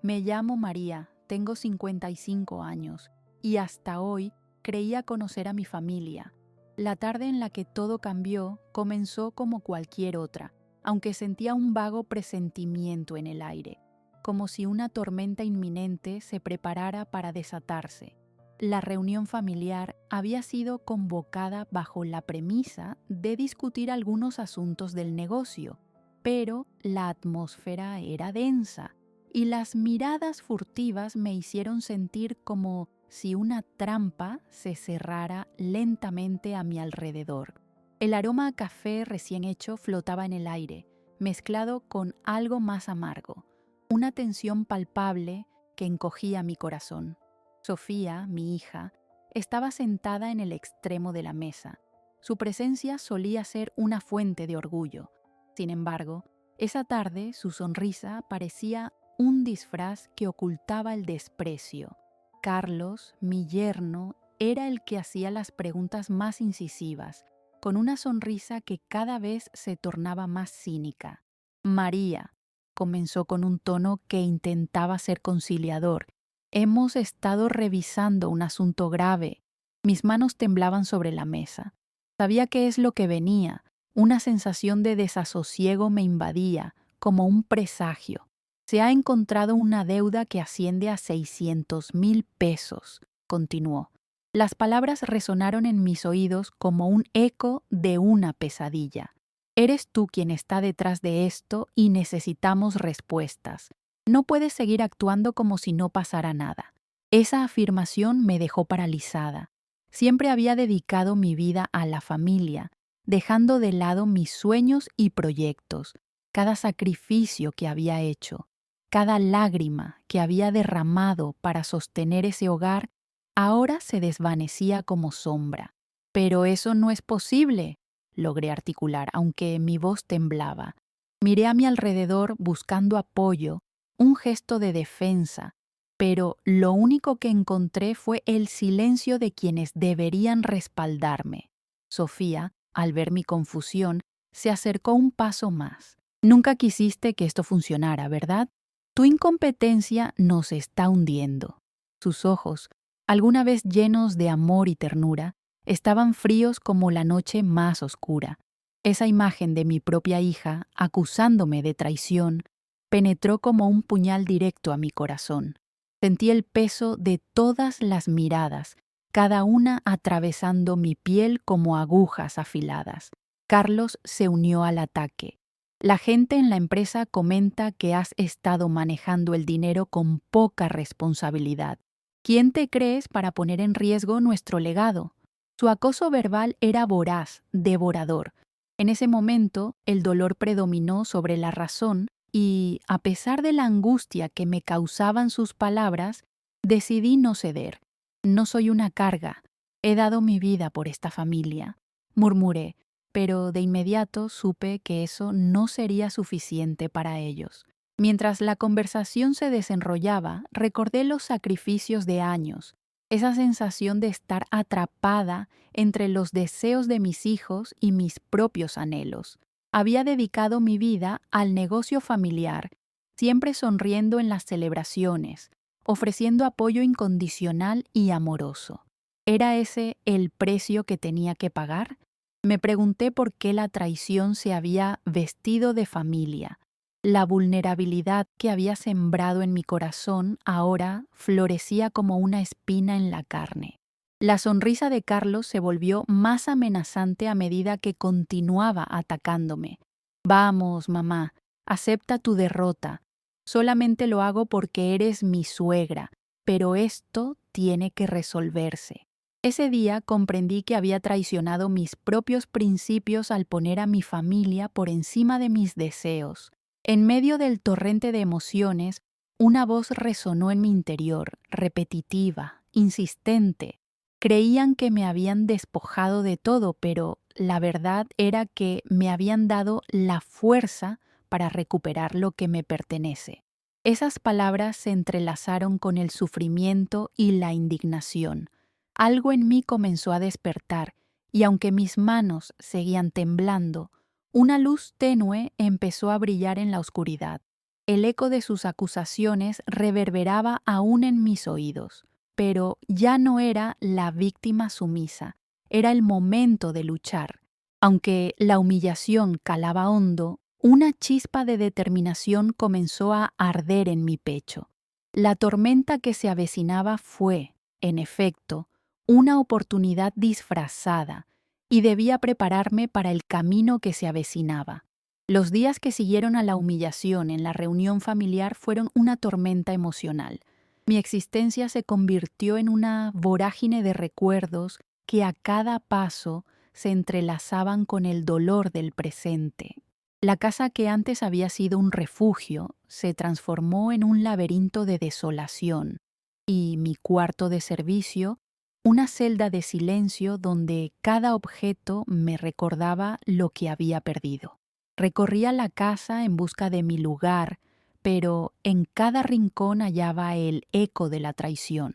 Me llamo María, tengo 55 años y hasta hoy creía conocer a mi familia. La tarde en la que todo cambió comenzó como cualquier otra, aunque sentía un vago presentimiento en el aire, como si una tormenta inminente se preparara para desatarse. La reunión familiar había sido convocada bajo la premisa de discutir algunos asuntos del negocio, pero la atmósfera era densa y las miradas furtivas me hicieron sentir como si una trampa se cerrara lentamente a mi alrededor. El aroma a café recién hecho flotaba en el aire, mezclado con algo más amargo, una tensión palpable que encogía mi corazón. Sofía, mi hija, estaba sentada en el extremo de la mesa. Su presencia solía ser una fuente de orgullo. Sin embargo, esa tarde su sonrisa parecía un disfraz que ocultaba el desprecio. Carlos, mi yerno, era el que hacía las preguntas más incisivas, con una sonrisa que cada vez se tornaba más cínica. María, comenzó con un tono que intentaba ser conciliador. Hemos estado revisando un asunto grave. Mis manos temblaban sobre la mesa. Sabía qué es lo que venía. Una sensación de desasosiego me invadía, como un presagio. Se ha encontrado una deuda que asciende a 600,000 pesos, continuó. Las palabras resonaron en mis oídos como un eco de una pesadilla. Eres tú quien está detrás de esto y necesitamos respuestas. No puedes seguir actuando como si no pasara nada. Esa afirmación me dejó paralizada. Siempre había dedicado mi vida a la familia, dejando de lado mis sueños y proyectos, cada sacrificio que había hecho, cada lágrima que había derramado para sostener ese hogar, ahora se desvanecía como sombra. Pero eso no es posible, logré articular, aunque mi voz temblaba. Miré a mi alrededor buscando apoyo, un gesto de defensa, pero lo único que encontré fue el silencio de quienes deberían respaldarme. Sofía, al ver mi confusión, se acercó un paso más. Nunca quisiste que esto funcionara, ¿verdad? Tu incompetencia nos está hundiendo. Sus ojos, alguna vez llenos de amor y ternura, estaban fríos como la noche más oscura. Esa imagen de mi propia hija, acusándome de traición, penetró como un puñal directo a mi corazón. Sentí el peso de todas las miradas, cada una atravesando mi piel como agujas afiladas. Carlos se unió al ataque. La gente en la empresa comenta que has estado manejando el dinero con poca responsabilidad. ¿Quién te crees para poner en riesgo nuestro legado? Su acoso verbal era voraz, devorador. En ese momento, el dolor predominó sobre la razón y, a pesar de la angustia que me causaban sus palabras, decidí no ceder. No soy una carga. He dado mi vida por esta familia, murmuré, pero de inmediato supe que eso no sería suficiente para ellos. Mientras la conversación se desenrollaba, recordé los sacrificios de años, esa sensación de estar atrapada entre los deseos de mis hijos y mis propios anhelos. Había dedicado mi vida al negocio familiar, siempre sonriendo en las celebraciones, ofreciendo apoyo incondicional y amoroso. ¿Era ese el precio que tenía que pagar? Me pregunté por qué la traición se había vestido de familia. La vulnerabilidad que había sembrado en mi corazón ahora florecía como una espina en la carne. La sonrisa de Carlos se volvió más amenazante a medida que continuaba atacándome. Vamos, mamá, acepta tu derrota. Solamente lo hago porque eres mi suegra, pero esto tiene que resolverse. Ese día comprendí que había traicionado mis propios principios al poner a mi familia por encima de mis deseos. En medio del torrente de emociones, una voz resonó en mi interior, repetitiva, insistente. Creían que me habían despojado de todo, pero la verdad era que me habían dado la fuerza para recuperar lo que me pertenece. Esas palabras se entrelazaron con el sufrimiento y la indignación. Algo en mí comenzó a despertar, y aunque mis manos seguían temblando, una luz tenue empezó a brillar en la oscuridad. El eco de sus acusaciones reverberaba aún en mis oídos, pero ya no era la víctima sumisa, era el momento de luchar. Aunque la humillación calaba hondo, una chispa de determinación comenzó a arder en mi pecho. La tormenta que se avecinaba fue, en efecto, una oportunidad disfrazada, y debía prepararme para el camino que se avecinaba. Los días que siguieron a la humillación en la reunión familiar fueron una tormenta emocional. Mi existencia se convirtió en una vorágine de recuerdos que a cada paso se entrelazaban con el dolor del presente. La casa que antes había sido un refugio se transformó en un laberinto de desolación, y mi cuarto de servicio, una celda de silencio donde cada objeto me recordaba lo que había perdido. Recorría la casa en busca de mi lugar, pero en cada rincón hallaba el eco de la traición.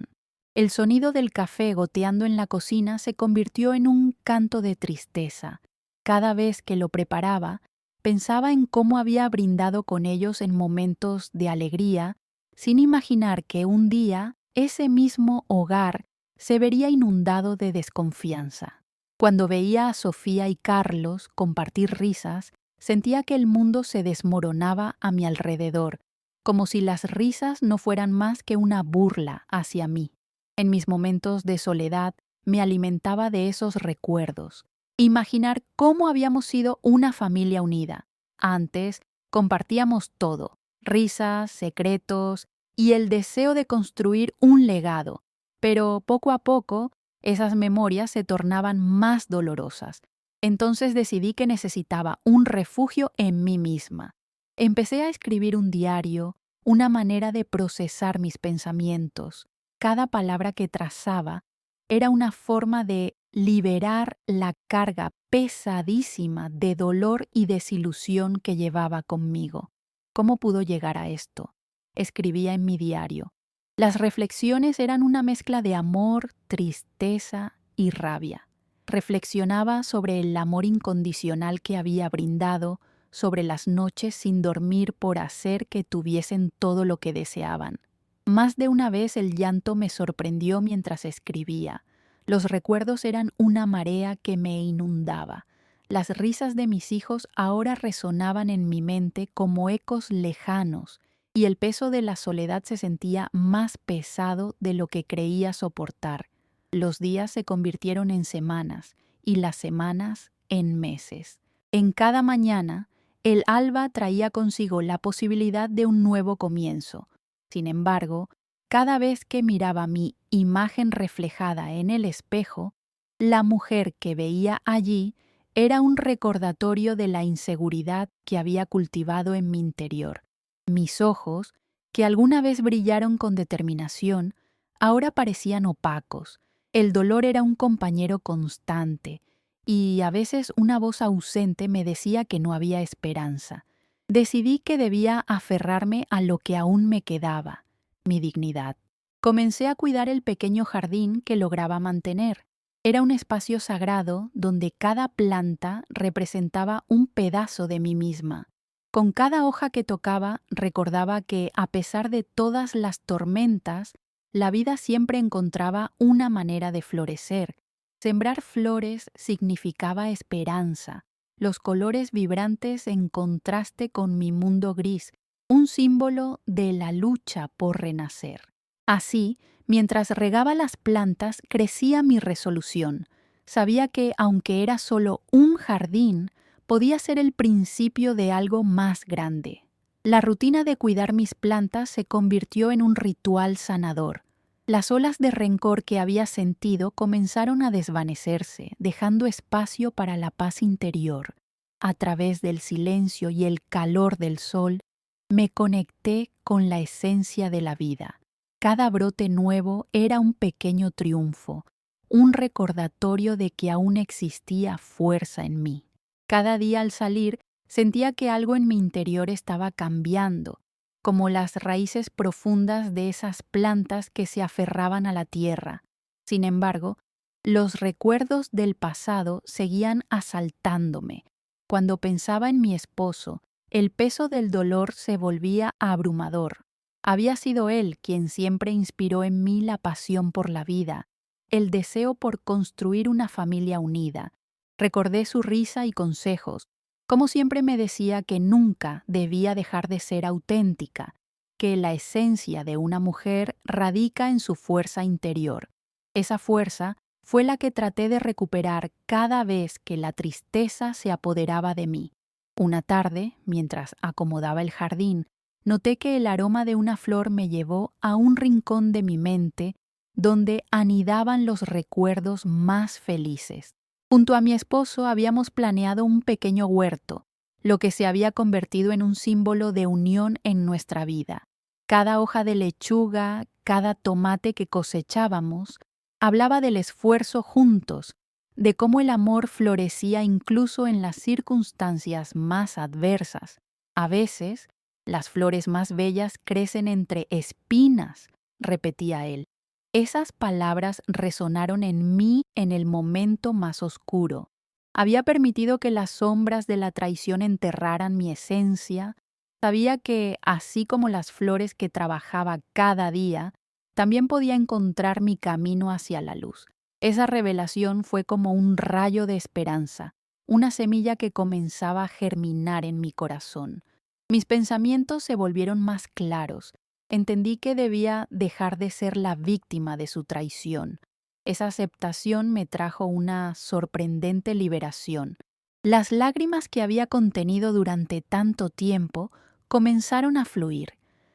El sonido del café goteando en la cocina se convirtió en un canto de tristeza. Cada vez que lo preparaba, pensaba en cómo había brindado con ellos en momentos de alegría, sin imaginar que un día ese mismo hogar se vería inundado de desconfianza. Cuando veía a Sofía y Carlos compartir risas, sentía que el mundo se desmoronaba a mi alrededor, como si las risas no fueran más que una burla hacia mí. En mis momentos de soledad me alimentaba de esos recuerdos. Imaginar cómo habíamos sido una familia unida. Antes compartíamos todo, risas, secretos y el deseo de construir un legado. Pero poco a poco esas memorias se tornaban más dolorosas. Entonces decidí que necesitaba un refugio en mí misma. Empecé a escribir un diario, una manera de procesar mis pensamientos. Cada palabra que trazaba era una forma de liberar la carga pesadísima de dolor y desilusión que llevaba conmigo. ¿Cómo pudo llegar a esto? Escribía en mi diario. Las reflexiones eran una mezcla de amor, tristeza y rabia. Reflexionaba sobre el amor incondicional que había brindado, sobre las noches sin dormir por hacer que tuviesen todo lo que deseaban. Más de una vez el llanto me sorprendió mientras escribía. Los recuerdos eran una marea que me inundaba. Las risas de mis hijos ahora resonaban en mi mente como ecos lejanos, y el peso de la soledad se sentía más pesado de lo que creía soportar. Los días se convirtieron en semanas y las semanas en meses. En cada mañana, el alba traía consigo la posibilidad de un nuevo comienzo. Sin embargo, cada vez que miraba mi imagen reflejada en el espejo, la mujer que veía allí era un recordatorio de la inseguridad que había cultivado en mi interior. Mis ojos, que alguna vez brillaron con determinación, ahora parecían opacos. El dolor era un compañero constante, y a veces una voz ausente me decía que no había esperanza. Decidí que debía aferrarme a lo que aún me quedaba, mi dignidad. Comencé a cuidar el pequeño jardín que lograba mantener. Era un espacio sagrado donde cada planta representaba un pedazo de mí misma. Con cada hoja que tocaba recordaba que, a pesar de todas las tormentas, la vida siempre encontraba una manera de florecer. Sembrar flores significaba esperanza, los colores vibrantes en contraste con mi mundo gris, un símbolo de la lucha por renacer. Así, mientras regaba las plantas, crecía mi resolución. Sabía que, aunque era solo un jardín, podía ser el principio de algo más grande. La rutina de cuidar mis plantas se convirtió en un ritual sanador. Las olas de rencor que había sentido comenzaron a desvanecerse, dejando espacio para la paz interior. A través del silencio y el calor del sol, me conecté con la esencia de la vida. Cada brote nuevo era un pequeño triunfo, un recordatorio de que aún existía fuerza en mí. Cada día al salir sentía que algo en mi interior estaba cambiando, como las raíces profundas de esas plantas que se aferraban a la tierra. Sin embargo, los recuerdos del pasado seguían asaltándome. Cuando pensaba en mi esposo, El peso del dolor se volvía abrumador. Había sido él quien siempre inspiró en mí la pasión por la vida, el deseo por construir una familia unida. Recordé su risa y consejos, como siempre me decía que nunca debía dejar de ser auténtica, que la esencia de una mujer radica en su fuerza interior. Esa fuerza fue la que traté de recuperar cada vez que la tristeza se apoderaba de mí. Una tarde, mientras acomodaba el jardín, noté que el aroma de una flor me llevó a un rincón de mi mente donde anidaban los recuerdos más felices. Junto a mi esposo habíamos planeado un pequeño huerto, lo que se había convertido en un símbolo de unión en nuestra vida. Cada hoja de lechuga, cada tomate que cosechábamos, hablaba del esfuerzo juntos, de cómo el amor florecía incluso en las circunstancias más adversas. A veces, las flores más bellas crecen entre espinas, repetía él. Esas palabras resonaron en mí en el momento más oscuro. Había permitido que las sombras de la traición enterraran mi esencia. Sabía que, así como las flores que trabajaba cada día, también podía encontrar mi camino hacia la luz. Esa revelación fue como un rayo de esperanza, una semilla que comenzaba a germinar en mi corazón. Mis pensamientos se volvieron más claros. Entendí que debía dejar de ser la víctima de su traición. Esa aceptación me trajo una sorprendente liberación. Las lágrimas que había contenido durante tanto tiempo comenzaron a fluir.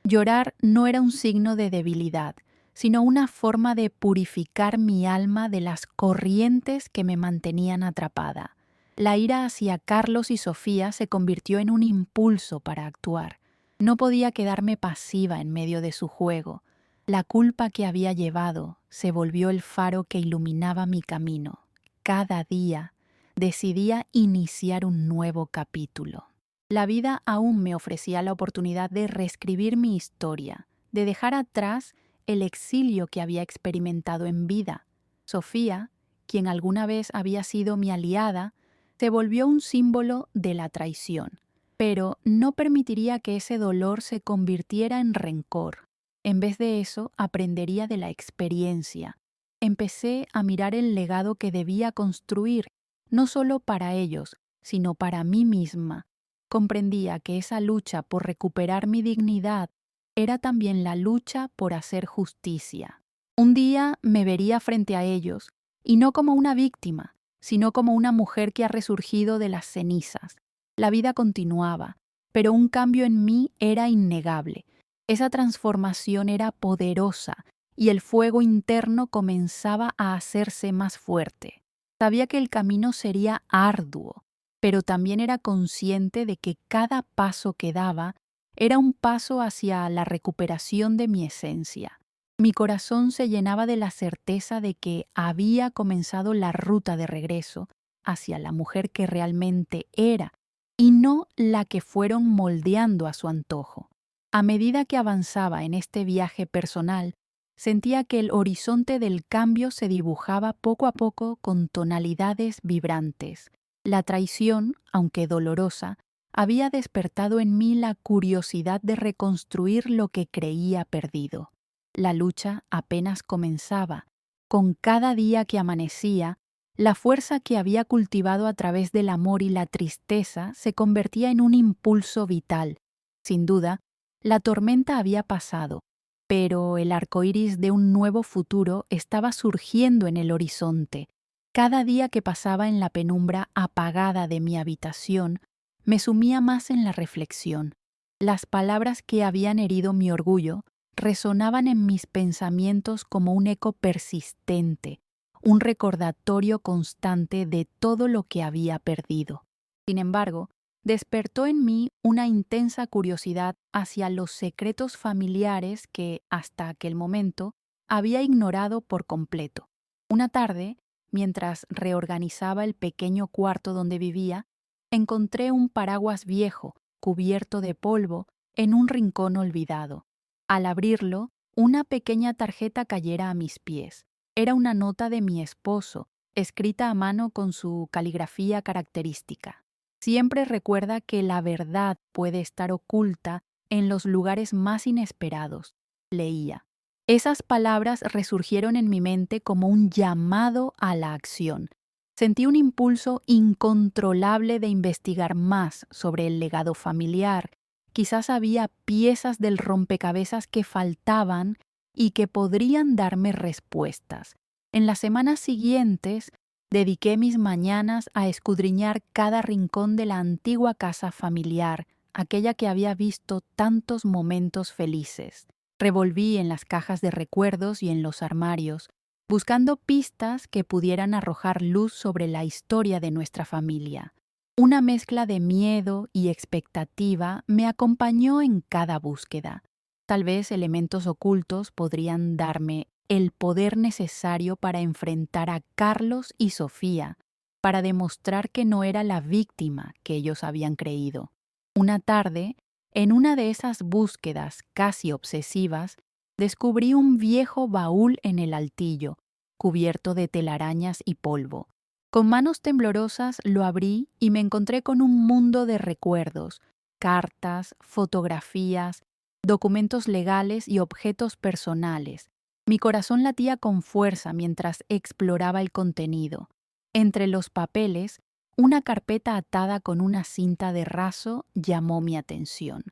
Llorar no era un signo de debilidad, sino una forma de purificar mi alma de las corrientes que me mantenían atrapada. La ira hacia Carlos y Sofía se convirtió en un impulso para actuar. No podía quedarme pasiva en medio de su juego. La culpa que había llevado se volvió el faro que iluminaba mi camino. Cada día decidía iniciar un nuevo capítulo. La vida aún me ofrecía la oportunidad de reescribir mi historia, de dejar atrás el exilio que había experimentado en vida. Sofía, quien alguna vez había sido mi aliada, se volvió un símbolo de la traición, pero no permitiría que ese dolor se convirtiera en rencor. En vez de eso, aprendería de la experiencia. Empecé a mirar el legado que debía construir, no solo para ellos, sino para mí misma. Comprendía que esa lucha por recuperar mi dignidad era también la lucha por hacer justicia. Un día me vería frente a ellos, y no como una víctima, sino como una mujer que ha resurgido de las cenizas. La vida continuaba, pero un cambio en mí era innegable. Esa transformación era poderosa, y el fuego interno comenzaba a hacerse más fuerte. Sabía que el camino sería arduo, pero también era consciente de que cada paso que daba era un paso hacia la recuperación de mi esencia. Mi corazón se llenaba de la certeza de que había comenzado la ruta de regreso hacia la mujer que realmente era y no la que fueron moldeando a su antojo. A medida que avanzaba en este viaje personal, sentía que el horizonte del cambio se dibujaba poco a poco con tonalidades vibrantes. La traición, aunque dolorosa, había despertado en mí la curiosidad de reconstruir lo que creía perdido. La lucha apenas comenzaba. Con cada día que amanecía, la fuerza que había cultivado a través del amor y la tristeza se convertía en un impulso vital. Sin duda, la tormenta había pasado, pero el arco iris de un nuevo futuro estaba surgiendo en el horizonte. Cada día que pasaba en la penumbra apagada de mi habitación, me sumía más en la reflexión. Las palabras que habían herido mi orgullo resonaban en mis pensamientos como un eco persistente, un recordatorio constante de todo lo que había perdido. Sin embargo, despertó en mí una intensa curiosidad hacia los secretos familiares que, hasta aquel momento, había ignorado por completo. Una tarde, mientras reorganizaba el pequeño cuarto donde vivía, encontré un paraguas viejo, cubierto de polvo, en un rincón olvidado. Al abrirlo, una pequeña tarjeta cayera a mis pies. Era una nota de mi esposo, escrita a mano con su caligrafía característica. Siempre recuerda que la verdad puede estar oculta en los lugares más inesperados, leía. Esas palabras resurgieron en mi mente como un llamado a la acción. Sentí un impulso incontrolable de investigar más sobre el legado familiar. Quizás había piezas del rompecabezas que faltaban y que podrían darme respuestas. En las semanas siguientes, dediqué mis mañanas a escudriñar cada rincón de la antigua casa familiar, aquella que había visto tantos momentos felices. Revolví en las cajas de recuerdos y en los armarios, buscando pistas que pudieran arrojar luz sobre la historia de nuestra familia. Una mezcla de miedo y expectativa me acompañó en cada búsqueda. Tal vez elementos ocultos podrían darme el poder necesario para enfrentar a Carlos y Sofía, para demostrar que no era la víctima que ellos habían creído. Una tarde, en una de esas búsquedas casi obsesivas, descubrí un viejo baúl en el altillo, cubierto de telarañas y polvo. Con manos temblorosas lo abrí y me encontré con un mundo de recuerdos, cartas, fotografías, documentos legales y objetos personales. Mi corazón latía con fuerza mientras exploraba el contenido. Entre los papeles, una carpeta atada con una cinta de raso llamó mi atención.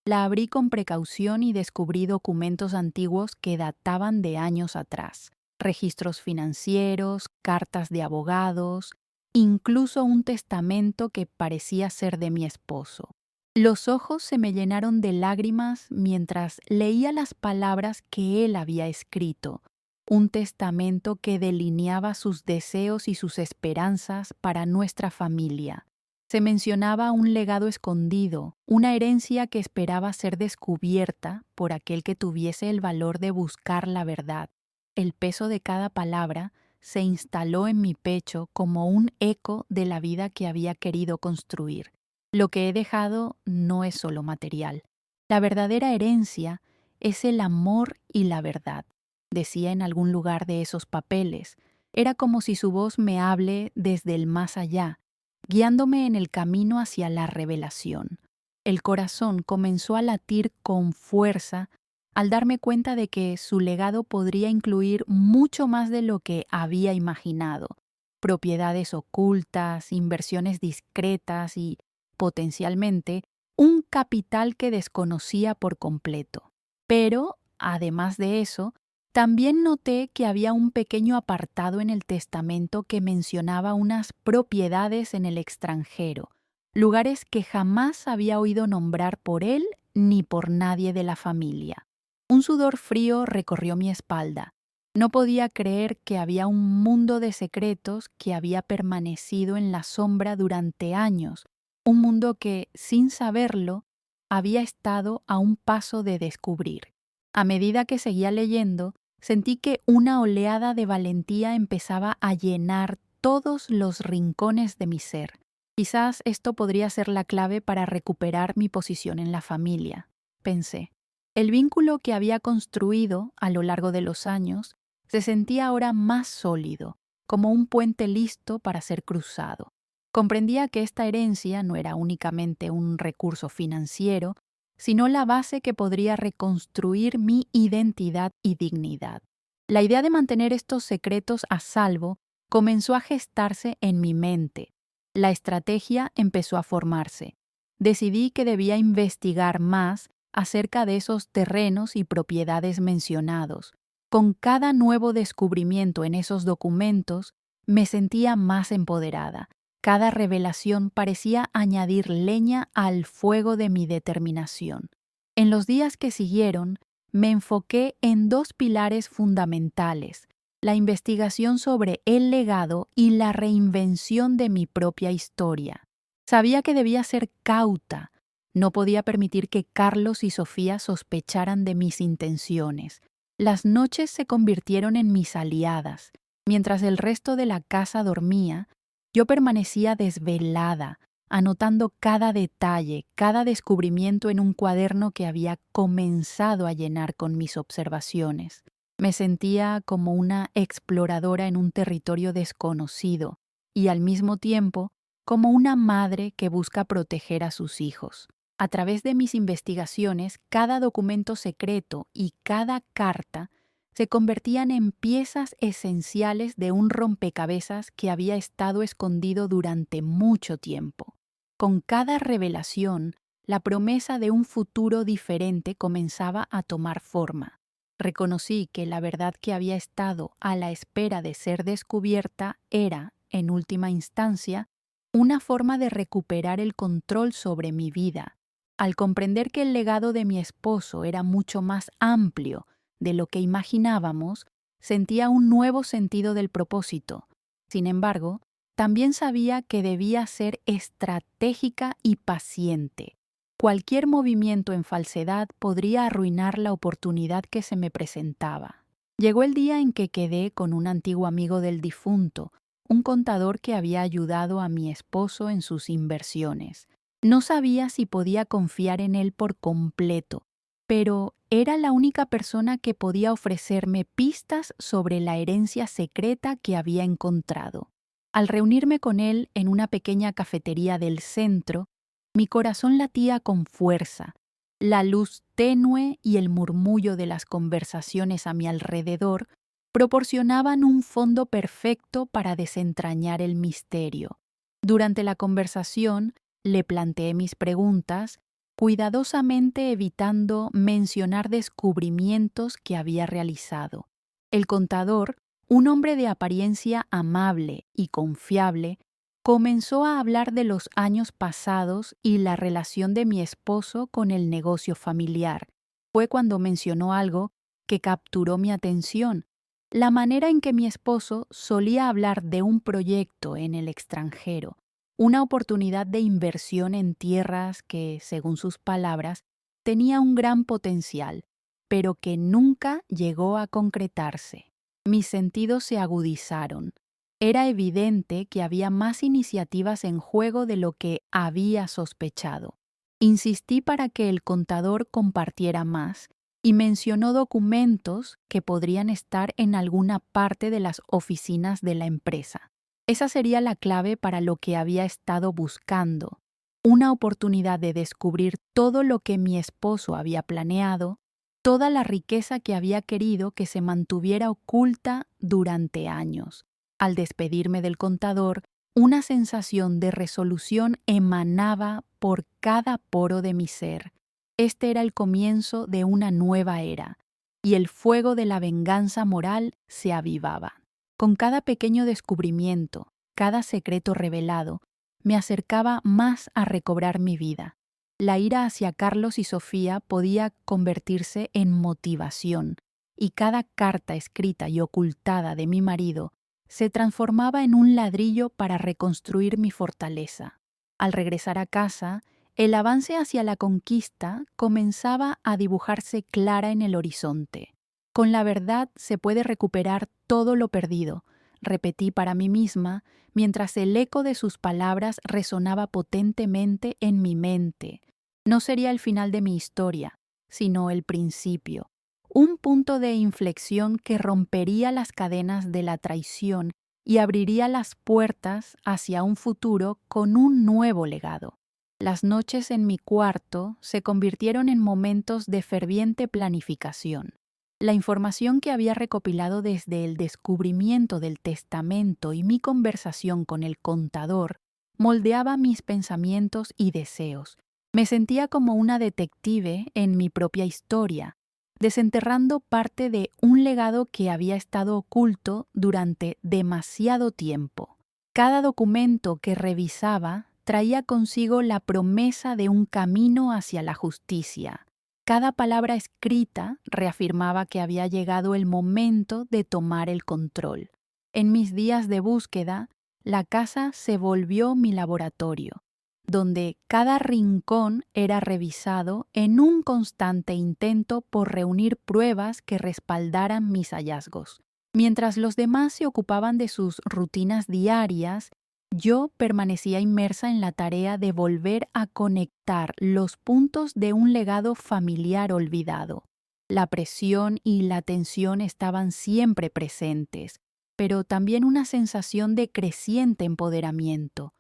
La abrí con precaución y descubrí documentos antiguos que databan de años atrás. Registros financieros, cartas de abogados, incluso un testamento que parecía ser de mi esposo. Los ojos se me llenaron de lágrimas mientras leía las palabras que él había escrito, un testamento que delineaba sus deseos y sus esperanzas para nuestra familia. Se mencionaba un legado escondido, una herencia que esperaba ser descubierta por aquel que tuviese el valor de buscar la verdad. El peso de cada palabra se instaló en mi pecho como un eco de la vida que había querido construir. Lo que he dejado no es solo material. La verdadera herencia es el amor y la verdad, decía en algún lugar de esos papeles. Era como si su voz me hable desde el más allá, guiándome en el camino hacia la revelación. El corazón comenzó a latir con fuerza al darme cuenta de que su legado podría incluir mucho más de lo que había imaginado: propiedades ocultas, inversiones discretas y, potencialmente, un capital que desconocía por completo. Pero, además de eso, también noté que había un pequeño apartado en el testamento que mencionaba unas propiedades en el extranjero, lugares que jamás había oído nombrar por él ni por nadie de la familia. Un sudor frío recorrió mi espalda. No podía creer que había un mundo de secretos que había permanecido en la sombra durante años, un mundo que, sin saberlo, había estado a un paso de descubrir. A medida que seguía leyendo, sentí que una oleada de valentía empezaba a llenar todos los rincones de mi ser. Quizás esto podría ser la clave para recuperar mi posición en la familia, pensé. El vínculo que había construido a lo largo de los años se sentía ahora más sólido, como un puente listo para ser cruzado. Comprendía que esta herencia no era únicamente un recurso financiero, sino la base que podría reconstruir mi identidad y dignidad. La idea de mantener estos secretos a salvo comenzó a gestarse en mi mente. La estrategia empezó a formarse. Decidí que debía investigar más acerca de esos terrenos y propiedades mencionados. Con cada nuevo descubrimiento en esos documentos, me sentía más empoderada. Cada revelación parecía añadir leña al fuego de mi determinación. En los días que siguieron, me enfoqué en dos pilares fundamentales: la investigación sobre el legado y la reinvención de mi propia historia. Sabía que debía ser cauta. No podía permitir que Carlos y Sofía sospecharan de mis intenciones. Las noches se convirtieron en mis aliadas. Mientras el resto de la casa dormía, yo permanecía desvelada, anotando cada detalle, cada descubrimiento en un cuaderno que había comenzado a llenar con mis observaciones. Me sentía como una exploradora en un territorio desconocido y, al mismo tiempo, como una madre que busca proteger a sus hijos. A través de mis investigaciones, cada documento secreto y cada carta se convertían en piezas esenciales de un rompecabezas que había estado escondido durante mucho tiempo. Con cada revelación, la promesa de un futuro diferente comenzaba a tomar forma. Reconocí que la verdad que había estado a la espera de ser descubierta era, en última instancia, una forma de recuperar el control sobre mi vida. Al comprender que el legado de mi esposo era mucho más amplio de lo que imaginábamos, sentía un nuevo sentido del propósito. Sin embargo, también sabía que debía ser estratégica y paciente. Cualquier movimiento en falsedad podría arruinar la oportunidad que se me presentaba. Llegó el día en que quedé con un antiguo amigo del difunto, un contador que había ayudado a mi esposo en sus inversiones. No sabía si podía confiar en él por completo, pero era la única persona que podía ofrecerme pistas sobre la herencia secreta que había encontrado. Al reunirme con él en una pequeña cafetería del centro, mi corazón latía con fuerza. La luz tenue y el murmullo de las conversaciones a mi alrededor proporcionaban un fondo perfecto para desentrañar el misterio. Durante la conversación, le planteé mis preguntas, cuidadosamente evitando mencionar descubrimientos que había realizado. El contador, un hombre de apariencia amable y confiable, comenzó a hablar de los años pasados y la relación de mi esposo con el negocio familiar. Fue cuando mencionó algo que capturó mi atención: la manera en que mi esposo solía hablar de un proyecto en el extranjero, una oportunidad de inversión en tierras que, según sus palabras, tenía un gran potencial, pero que nunca llegó a concretarse. Mis sentidos se agudizaron. Era evidente que había más iniciativas en juego de lo que había sospechado. Insistí para que el contador compartiera más y mencionó documentos que podrían estar en alguna parte de las oficinas de la empresa. Esa sería la clave para lo que había estado buscando: una oportunidad de descubrir todo lo que mi esposo había planeado, toda la riqueza que había querido que se mantuviera oculta durante años. Al despedirme del contador, una sensación de resolución emanaba por cada poro de mi ser. Este era el comienzo de una nueva era, y el fuego de la venganza moral se avivaba. Con cada pequeño descubrimiento, cada secreto revelado, me acercaba más a recobrar mi vida. La ira hacia Carlos y Sofía podía convertirse en motivación, y cada carta escrita y ocultada de mi marido se transformaba en un ladrillo para reconstruir mi fortaleza. Al regresar a casa, el avance hacia la conquista comenzaba a dibujarse clara en el horizonte. Con la verdad se puede recuperar todo lo perdido, repetí para mí misma, mientras el eco de sus palabras resonaba potentemente en mi mente. No sería el final de mi historia, sino el principio, un punto de inflexión que rompería las cadenas de la traición y abriría las puertas hacia un futuro con un nuevo legado. Las noches en mi cuarto se convirtieron en momentos de ferviente planificación. La información que había recopilado desde el descubrimiento del testamento y mi conversación con el contador moldeaba mis pensamientos y deseos. Me sentía como una detective en mi propia historia, desenterrando parte de un legado que había estado oculto durante demasiado tiempo. Cada documento que revisaba traía consigo la promesa de un camino hacia la justicia. Cada palabra escrita reafirmaba que había llegado el momento de tomar el control. En mis días de búsqueda, la casa se volvió mi laboratorio, donde cada rincón era revisado en un constante intento por reunir pruebas que respaldaran mis hallazgos. Mientras los demás se ocupaban de sus rutinas diarias, yo permanecía inmersa en la tarea de volver a conectar los puntos de un legado familiar olvidado. La presión y la tensión estaban siempre presentes, pero también una sensación de creciente empoderamiento.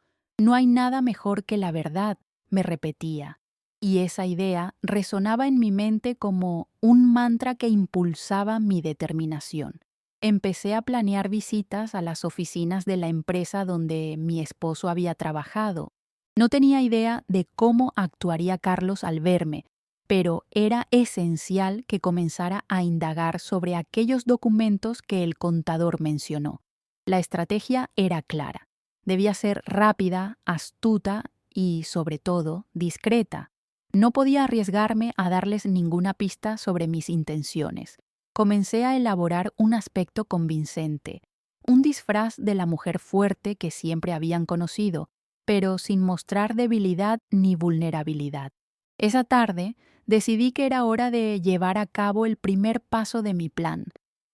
No hay nada mejor que la verdad, me repetía, y esa idea resonaba en mi mente como un mantra que impulsaba mi determinación. Empecé a planear visitas a las oficinas de la empresa donde mi esposo había trabajado. No tenía idea de cómo actuaría Carlos al verme, pero era esencial que comenzara a indagar sobre aquellos documentos que el contador mencionó. La estrategia era clara. Debía ser rápida, astuta y, sobre todo, discreta. No podía arriesgarme a darles ninguna pista sobre mis intenciones. Comencé a elaborar un aspecto convincente, un disfraz de la mujer fuerte que siempre habían conocido, pero sin mostrar debilidad ni vulnerabilidad. Esa tarde decidí que era hora de llevar a cabo el primer paso de mi plan.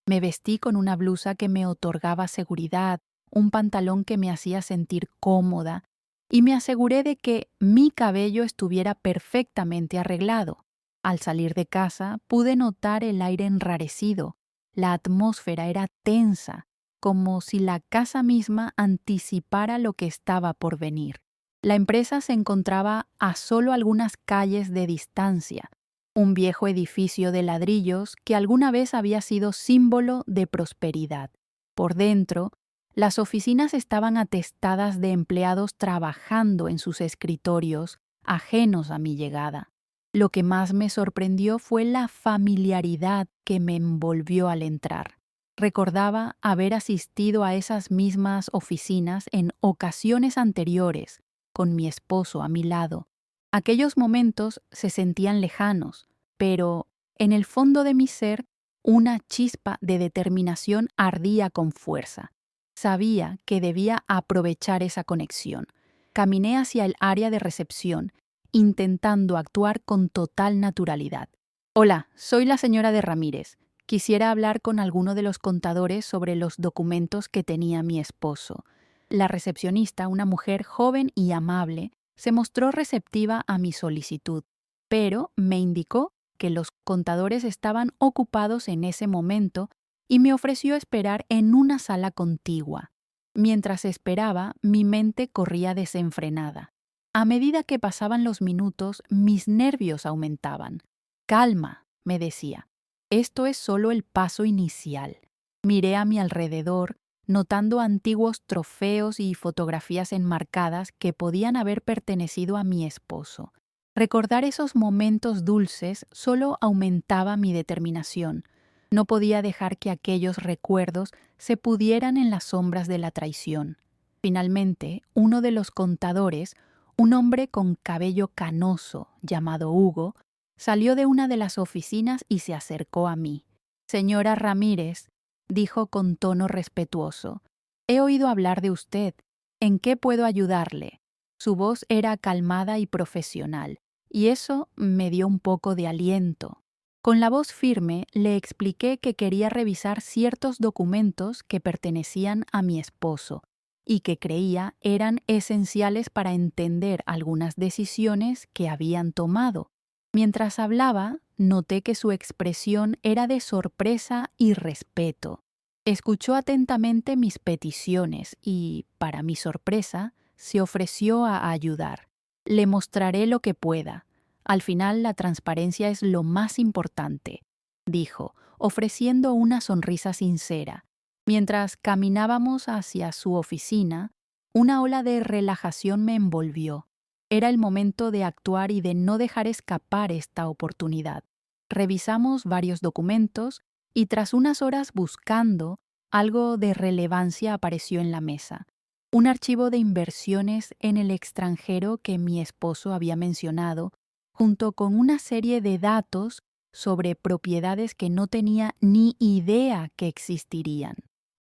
Me vestí con una blusa que me otorgaba seguridad, un pantalón que me hacía sentir cómoda, y me aseguré de que mi cabello estuviera perfectamente arreglado. Al salir de casa pude notar el aire enrarecido. La atmósfera era tensa, como si la casa misma anticipara lo que estaba por venir. La empresa se encontraba a solo algunas calles de distancia, un viejo edificio de ladrillos que alguna vez había sido símbolo de prosperidad. Por dentro, las oficinas estaban atestadas de empleados trabajando en sus escritorios, ajenos a mi llegada. Lo que más me sorprendió fue la familiaridad que me envolvió al entrar. Recordaba haber asistido a esas mismas oficinas en ocasiones anteriores, con mi esposo a mi lado. Aquellos momentos se sentían lejanos, pero en el fondo de mi ser una chispa de determinación ardía con fuerza. Sabía que debía aprovechar esa conexión. Caminé hacia el área de recepción, intentando actuar con total naturalidad. Hola, soy la señora de Ramírez. Quisiera hablar con alguno de los contadores sobre los documentos que tenía mi esposo. La recepcionista, una mujer joven y amable, se mostró receptiva a mi solicitud, pero me indicó que los contadores estaban ocupados en ese momento y me ofreció esperar en una sala contigua. Mientras esperaba, mi mente corría desenfrenada. A medida que pasaban los minutos, mis nervios aumentaban. Calma, me decía. Esto es solo el paso inicial. Miré a mi alrededor, notando antiguos trofeos y fotografías enmarcadas que podían haber pertenecido a mi esposo. Recordar esos momentos dulces solo aumentaba mi determinación. No podía dejar que aquellos recuerdos se pudieran en las sombras de la traición. Finalmente, uno de los contadores, un hombre con cabello canoso llamado Hugo, salió de una de las oficinas y se acercó a mí. Señora Ramírez, dijo con tono respetuoso, he oído hablar de usted. ¿En qué puedo ayudarle? Su voz era calmada y profesional, y eso me dio un poco de aliento. Con la voz firme le expliqué que quería revisar ciertos documentos que pertenecían a mi esposo y que creía eran esenciales para entender algunas decisiones que habían tomado. Mientras hablaba, noté que su expresión era de sorpresa y respeto. Escuchó atentamente mis peticiones y, para mi sorpresa, se ofreció a ayudar. Le mostraré lo que pueda. Al final, la transparencia es lo más importante, dijo, ofreciendo una sonrisa sincera. Mientras caminábamos hacia su oficina, una ola de relajación me envolvió. Era el momento de actuar y de no dejar escapar esta oportunidad. Revisamos varios documentos y tras unas horas buscando, algo de relevancia apareció en la mesa. Un archivo de inversiones en el extranjero que mi esposo había mencionado, junto con una serie de datos sobre propiedades que no tenía ni idea que existirían.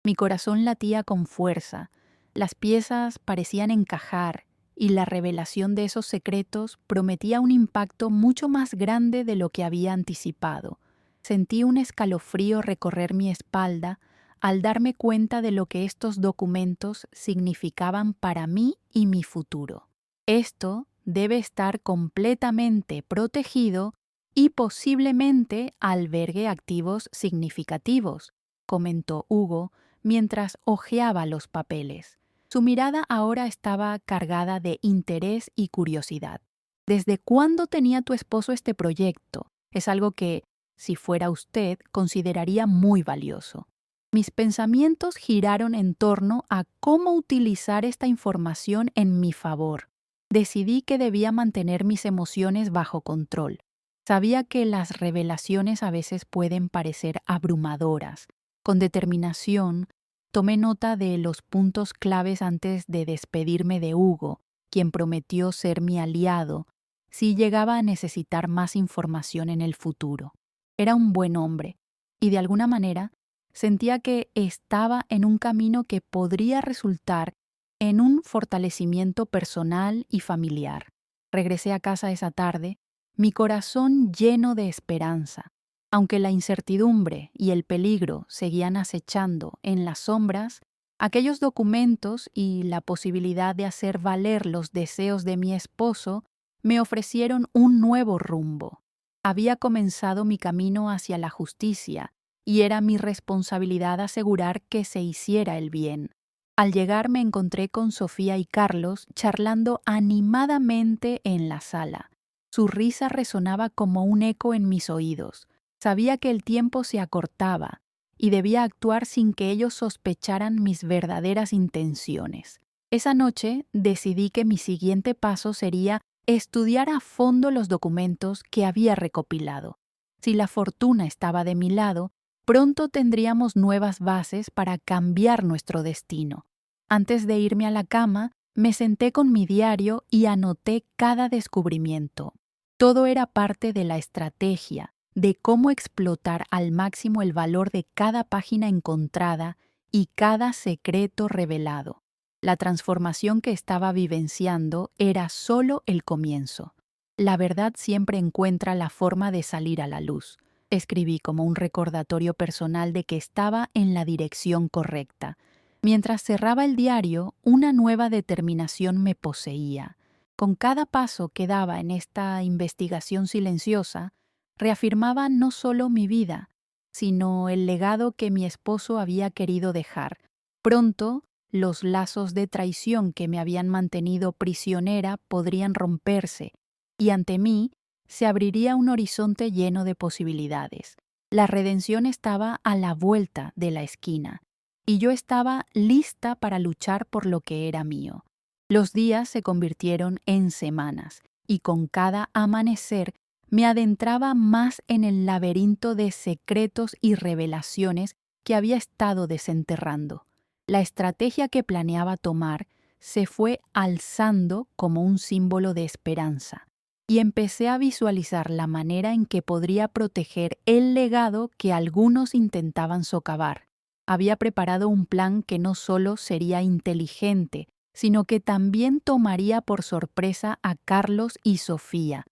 Mi corazón latía con fuerza, las piezas parecían encajar y la revelación de esos secretos prometía un impacto mucho más grande de lo que había anticipado. Sentí un escalofrío recorrer mi espalda al darme cuenta de lo que estos documentos significaban para mí y mi futuro. Esto debe estar completamente protegido y posiblemente albergue activos significativos, comentó Hugo mientras hojeaba los papeles. Su mirada ahora estaba cargada de interés y curiosidad. ¿Desde cuándo tenía tu esposo este proyecto? Es algo que, si fuera usted, consideraría muy valioso. Mis pensamientos giraron en torno a cómo utilizar esta información en mi favor. Decidí que debía mantener mis emociones bajo control. Sabía que las revelaciones a veces pueden parecer abrumadoras. Con determinación, tomé nota de los puntos claves antes de despedirme de Hugo, quien prometió ser mi aliado si llegaba a necesitar más información en el futuro. Era un buen hombre, y de alguna manera sentía que estaba en un camino que podría resultar en un fortalecimiento personal y familiar. Regresé a casa esa tarde, mi corazón lleno de esperanza. Aunque la incertidumbre y el peligro seguían acechando en las sombras, aquellos documentos y la posibilidad de hacer valer los deseos de mi esposo me ofrecieron un nuevo rumbo. Había comenzado mi camino hacia la justicia y era mi responsabilidad asegurar que se hiciera el bien. Al llegar me encontré con Sofía y Carlos charlando animadamente en la sala. Su risa resonaba como un eco en mis oídos. Sabía que el tiempo se acortaba y debía actuar sin que ellos sospecharan mis verdaderas intenciones. Esa noche decidí que mi siguiente paso sería estudiar a fondo los documentos que había recopilado. Si la fortuna estaba de mi lado, pronto tendríamos nuevas bases para cambiar nuestro destino. Antes de irme a la cama, me senté con mi diario y anoté cada descubrimiento. Todo era parte de la estrategia, de cómo explotar al máximo el valor de cada página encontrada y cada secreto revelado. La transformación que estaba vivenciando era solo el comienzo. La verdad siempre encuentra la forma de salir a la luz. Escribí como un recordatorio personal de que estaba en la dirección correcta. Mientras cerraba el diario, una nueva determinación me poseía. Con cada paso que daba en esta investigación silenciosa, reafirmaba no solo mi vida, sino el legado que mi esposo había querido dejar. Pronto, los lazos de traición que me habían mantenido prisionera podrían romperse, y ante mí se abriría un horizonte lleno de posibilidades. La redención estaba a la vuelta de la esquina, y yo estaba lista para luchar por lo que era mío. Los días se convirtieron en semanas, y con cada amanecer me adentraba más en el laberinto de secretos y revelaciones que había estado desenterrando. La estrategia que planeaba tomar se fue alzando como un símbolo de esperanza, y empecé a visualizar la manera en que podría proteger el legado que algunos intentaban socavar. Había preparado un plan que no solo sería inteligente, sino que también tomaría por sorpresa a Carlos y Sofía.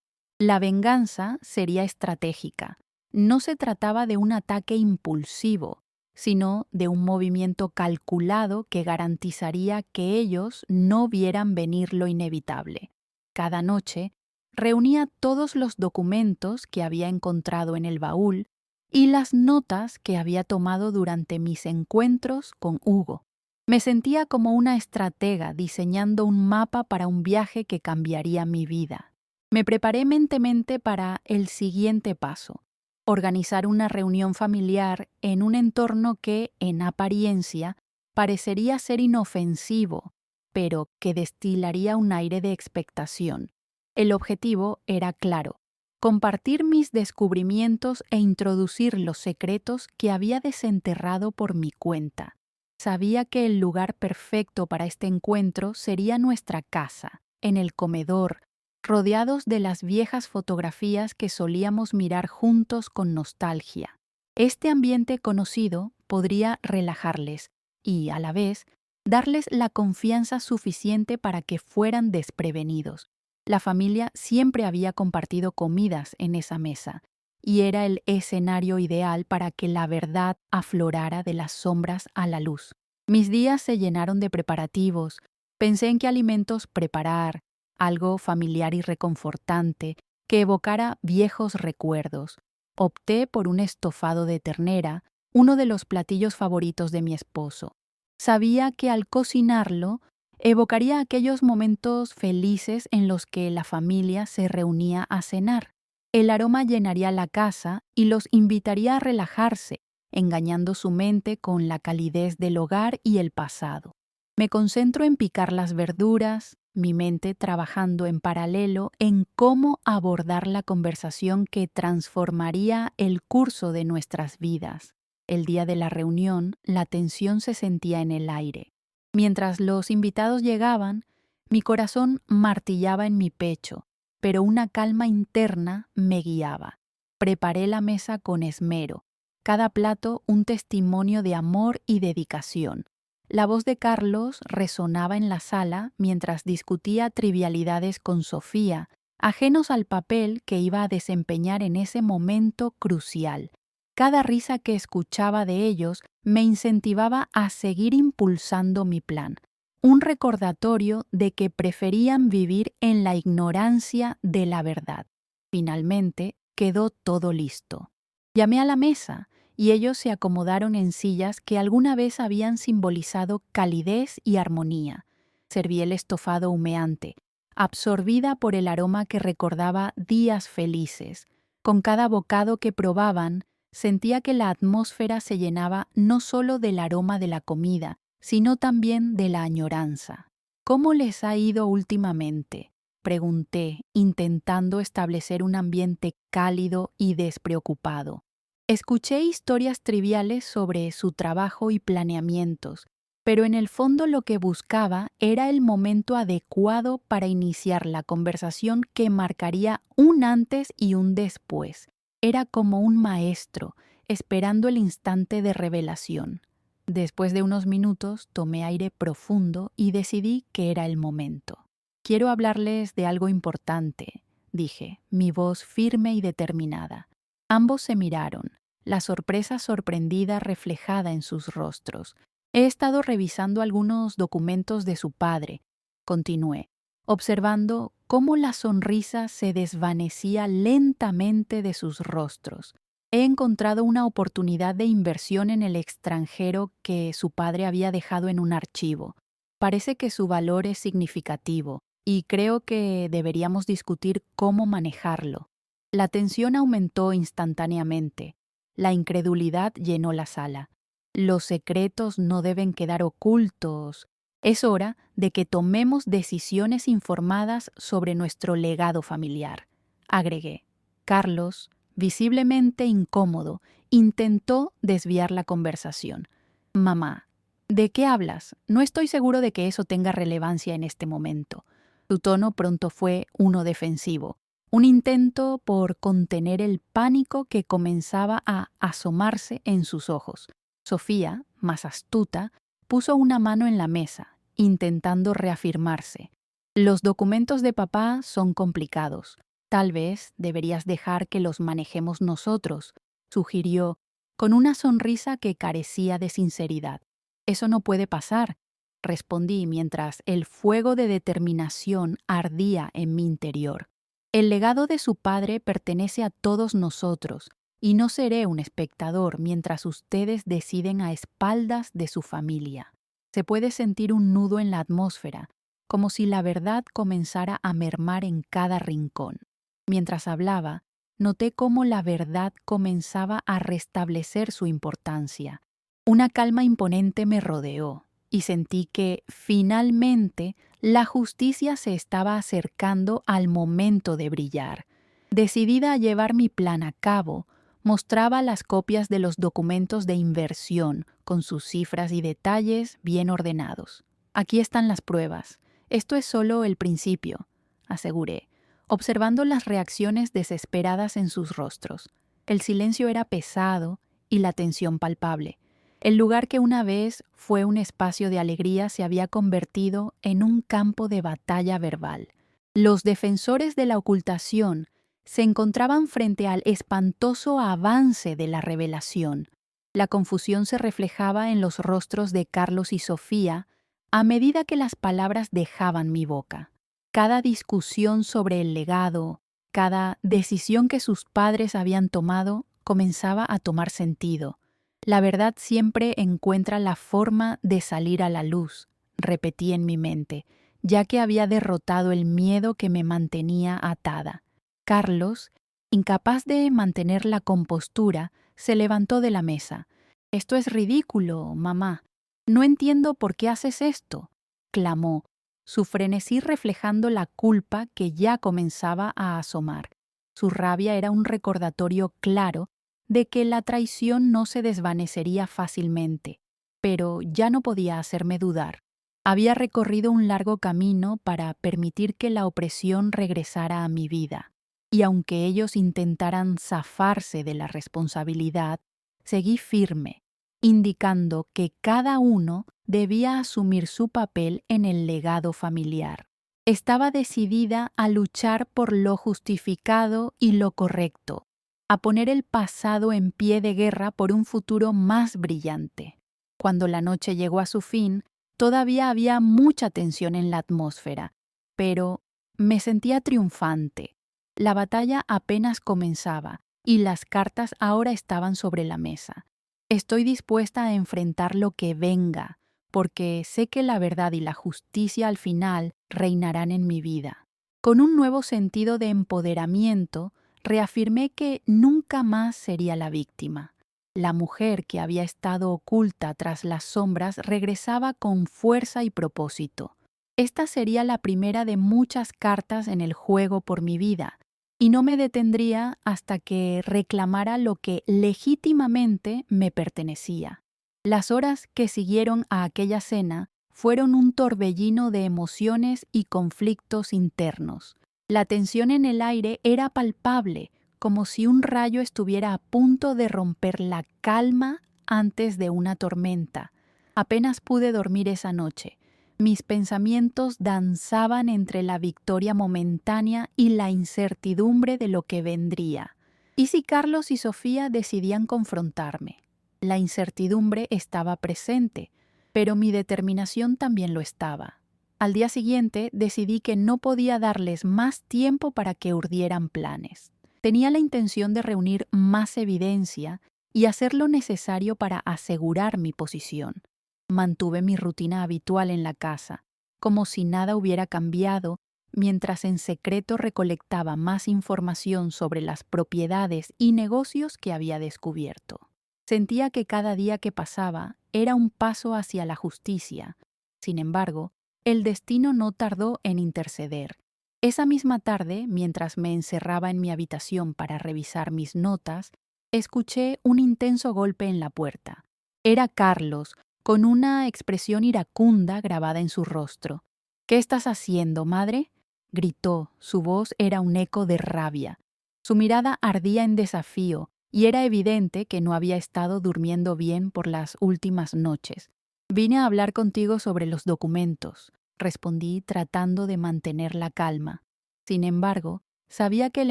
La venganza sería estratégica. No se trataba de un ataque impulsivo, sino de un movimiento calculado que garantizaría que ellos no vieran venir lo inevitable. Cada noche, reunía todos los documentos que había encontrado en el baúl y las notas que había tomado durante mis encuentros con Hugo. Me sentía como una estratega diseñando un mapa para un viaje que cambiaría mi vida. Me preparé mentalmente para el siguiente paso: organizar una reunión familiar en un entorno que, en apariencia, parecería ser inofensivo, pero que destilaría un aire de expectación. El objetivo era claro: compartir mis descubrimientos e introducir los secretos que había desenterrado por mi cuenta. Sabía que el lugar perfecto para este encuentro sería nuestra casa, en el comedor, rodeados de las viejas fotografías que solíamos mirar juntos con nostalgia. Este ambiente conocido podría relajarles y, a la vez, darles la confianza suficiente para que fueran desprevenidos. La familia siempre había compartido comidas en esa mesa, y era el escenario ideal para que la verdad aflorara de las sombras a la luz. Mis días se llenaron de preparativos. Pensé en qué alimentos preparar, algo familiar y reconfortante que evocara viejos recuerdos. Opté por un estofado de ternera, uno de los platillos favoritos de mi esposo. Sabía que al cocinarlo Evocaría aquellos momentos felices en los que la familia se reunía a cenar. El aroma llenaría la casa y los invitaría a relajarse, engañando su mente con la calidez del hogar y el pasado. Me concentro en picar las verduras, mi mente trabajando en paralelo en cómo abordar la conversación que transformaría el curso de nuestras vidas. El día de la reunión, la tensión se sentía en el aire. Mientras los invitados llegaban, mi corazón martillaba en mi pecho, pero una calma interna me guiaba. Preparé la mesa con esmero, cada plato un testimonio de amor y dedicación. La voz de Carlos resonaba en la sala mientras discutía trivialidades con Sofía, ajenos al papel que iba a desempeñar en ese momento crucial. Cada risa que escuchaba de ellos me incentivaba a seguir impulsando mi plan, un recordatorio de que preferían vivir en la ignorancia de la verdad. Finalmente, quedó todo listo. Llamé a la mesa y ellos se acomodaron en sillas que alguna vez habían simbolizado calidez y armonía. Serví el estofado humeante, absorbida por el aroma que recordaba días felices. Con cada bocado que probaban, sentía que la atmósfera se llenaba no solo del aroma de la comida, sino también de la añoranza. ¿Cómo les ha ido últimamente?, pregunté, intentando establecer un ambiente cálido y despreocupado. Escuché historias triviales sobre su trabajo y planeamientos, pero en el fondo lo que buscaba era el momento adecuado para iniciar la conversación que marcaría un antes y un después. Era como un maestro, esperando el instante de revelación. Después de unos minutos, tomé aire profundo y decidí que era el momento. «Quiero hablarles de algo importante», dije, mi voz firme y determinada. Ambos se miraron, la sorpresa sorprendida reflejada en sus rostros. «He estado revisando algunos documentos de su padre», continué, observando cómo la sonrisa se desvanecía lentamente de sus rostros. He encontrado una oportunidad de inversión en el extranjero que su padre había dejado en un archivo. Parece que su valor es significativo y creo que deberíamos discutir cómo manejarlo. La tensión aumentó instantáneamente. La incredulidad llenó la sala. Los secretos no deben quedar ocultos. Es hora de que tomemos decisiones informadas sobre nuestro legado familiar, agregué. Carlos, visiblemente incómodo, intentó desviar la conversación. «Mamá, ¿de qué hablas? No estoy seguro de que eso tenga relevancia en este momento». Su tono pronto fue uno defensivo, un intento por contener el pánico que comenzaba a asomarse en sus ojos. Sofía, más astuta, puso una mano en la mesa, intentando reafirmarse. «Los documentos de papá son complicados. Tal vez deberías dejar que los manejemos nosotros», sugirió, con una sonrisa que carecía de sinceridad. «Eso no puede pasar», respondí mientras el fuego de determinación ardía en mi interior. «El legado de su padre pertenece a todos nosotros, y no seré un espectador mientras ustedes deciden a espaldas de su familia». Se puede sentir un nudo en la atmósfera, como si la verdad comenzara a mermar en cada rincón. Mientras hablaba, noté cómo la verdad comenzaba a restablecer su importancia. Una calma imponente me rodeó y sentí que, finalmente, la justicia se estaba acercando al momento de brillar. Decidida a llevar mi plan a cabo, mostraba las copias de los documentos de inversión, con sus cifras y detalles bien ordenados. «Aquí están las pruebas. Esto es solo el principio», aseguré, observando las reacciones desesperadas en sus rostros. El silencio era pesado y la tensión palpable. El lugar que una vez fue un espacio de alegría se había convertido en un campo de batalla verbal. Los defensores de la ocultación se encontraban frente al espantoso avance de la revelación. La confusión se reflejaba en los rostros de Carlos y Sofía a medida que las palabras dejaban mi boca. Cada discusión sobre el legado, cada decisión que sus padres habían tomado, comenzaba a tomar sentido. La verdad siempre encuentra la forma de salir a la luz, repetí en mi mente, ya que había derrotado el miedo que me mantenía atada. Carlos, incapaz de mantener la compostura, se levantó de la mesa. «Esto es ridículo, mamá. No entiendo por qué haces esto», clamó, su frenesí reflejando la culpa que ya comenzaba a asomar. Su rabia era un recordatorio claro de que la traición no se desvanecería fácilmente, pero ya no podía hacerme dudar. Había recorrido un largo camino para permitir que la opresión regresara a mi vida, y aunque ellos intentaran zafarse de la responsabilidad, seguí firme, indicando que cada uno debía asumir su papel en el legado familiar. Estaba decidida a luchar por lo justificado y lo correcto, a poner el pasado en pie de guerra por un futuro más brillante. Cuando la noche llegó a su fin, todavía había mucha tensión en la atmósfera, pero me sentía triunfante. La batalla apenas comenzaba y las cartas ahora estaban sobre la mesa. Estoy dispuesta a enfrentar lo que venga, porque sé que la verdad y la justicia al final reinarán en mi vida. Con un nuevo sentido de empoderamiento, reafirmé que nunca más sería la víctima. La mujer que había estado oculta tras las sombras regresaba con fuerza y propósito. Esta sería la primera de muchas cartas en el juego por mi vida, y no me detendría hasta que reclamara lo que legítimamente me pertenecía. Las horas que siguieron a aquella cena fueron un torbellino de emociones y conflictos internos. La tensión en el aire era palpable, como si un rayo estuviera a punto de romper la calma antes de una tormenta. Apenas pude dormir esa noche. Mis pensamientos danzaban entre la victoria momentánea y la incertidumbre de lo que vendría. ¿Y si Carlos y Sofía decidían confrontarme? La incertidumbre estaba presente, pero mi determinación también lo estaba. Al día siguiente decidí que no podía darles más tiempo para que urdieran planes. Tenía la intención de reunir más evidencia y hacer lo necesario para asegurar mi posición. Mantuve mi rutina habitual en la casa, como si nada hubiera cambiado, mientras en secreto recolectaba más información sobre las propiedades y negocios que había descubierto. Sentía que cada día que pasaba era un paso hacia la justicia. Sin embargo, el destino no tardó en interceder. Esa misma tarde, mientras me encerraba en mi habitación para revisar mis notas, escuché un intenso golpe en la puerta. Era Carlos, con una expresión iracunda grabada en su rostro. «¿Qué estás haciendo, madre?», gritó. Su voz era un eco de rabia. Su mirada ardía en desafío, y era evidente que no había estado durmiendo bien por las últimas noches. «Vine a hablar contigo sobre los documentos», respondí tratando de mantener la calma. Sin embargo, sabía que el